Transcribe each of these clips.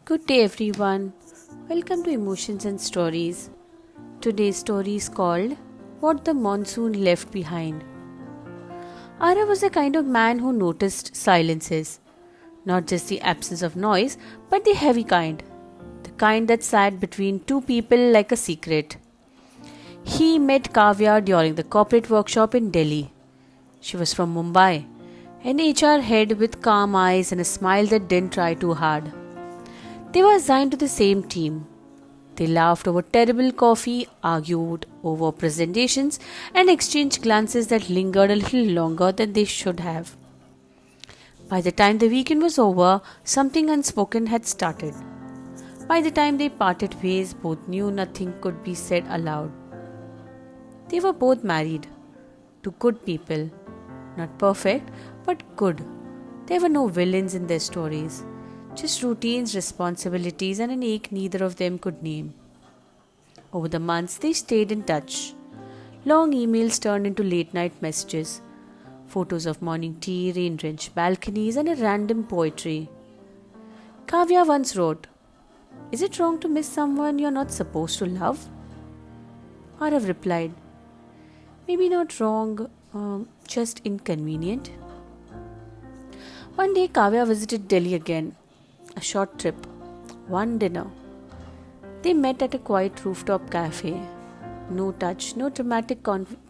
Good day, everyone. Welcome to Emotions and Stories. Today's story is called What the Monsoon Left Behind. Ara was a kind of man who noticed silences, not just the absence of noise, but the heavy kind, the kind that sat between two people like a secret. He met Kavya during the corporate workshop in Delhi. She was from Mumbai, an HR head with calm eyes and a smile that didn't try too hard. They were assigned to the same team. They laughed over terrible coffee, argued over presentations, and exchanged glances that lingered a little longer than they should have. By the time the weekend was over, something unspoken had started. By the time they parted ways, both knew nothing could be said aloud. They were both married to good people. Not perfect, but good. There were no villains in their stories. Just routines, responsibilities, and an ache neither of them could name. Over the months, they stayed in touch. Long emails turned into late night messages, photos of morning tea, rain drenched balconies, and a random poetry. Kavya once wrote, "Is it wrong to miss someone you're not supposed to love?" Arav replied, "Maybe not wrong, just inconvenient." One day, Kavya visited Delhi again. A short trip, one dinner. They met at a quiet rooftop cafe. No touch, no dramatic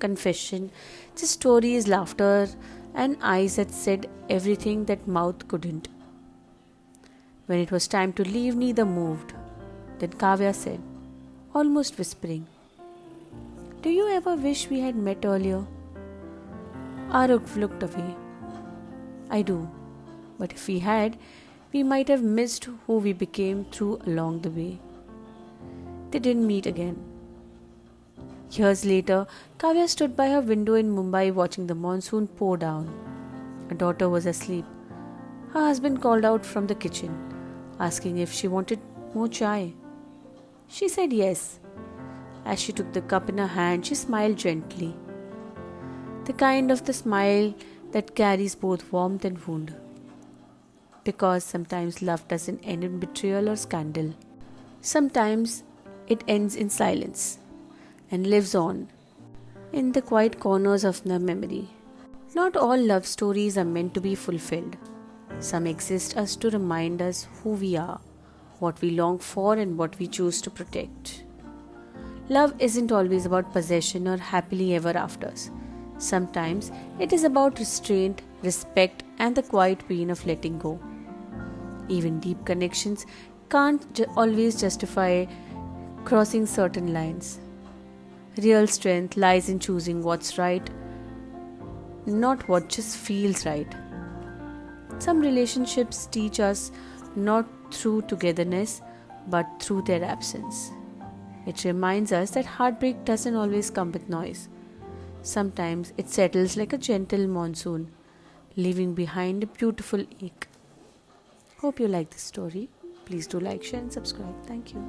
confession, just stories, laughter, and eyes that said everything that mouth couldn't. When it was time to leave, neither moved. Then Kavya said, almost whispering, "Do you ever wish we had met earlier?" Aruk looked away. "I do, but if we had, we might have missed who we became through along the way." They didn't meet again. Years later, Kavya stood by her window in Mumbai watching the monsoon pour down. Her daughter was asleep. Her husband called out from the kitchen, asking if she wanted more chai. She said yes. As she took the cup in her hand, she smiled gently. The kind of the smile that carries both warmth and wound. Because sometimes love doesn't end in betrayal or scandal. Sometimes it ends in silence and lives on in the quiet corners of the memory. Not all love stories are meant to be fulfilled. Some exist as to remind us who we are, what we long for, and what we choose to protect. Love isn't always about possession or happily ever afters. Sometimes it is about restraint, respect, and the quiet pain of letting go. Even deep connections can't always justify crossing certain lines. Real strength lies in choosing what's right, not what just feels right. Some relationships teach us not through togetherness, but through their absence. It reminds us that heartbreak doesn't always come with noise. Sometimes it settles like a gentle monsoon, leaving behind a beautiful ache. Hope you like this story. Please do like, share, and subscribe. Thank you.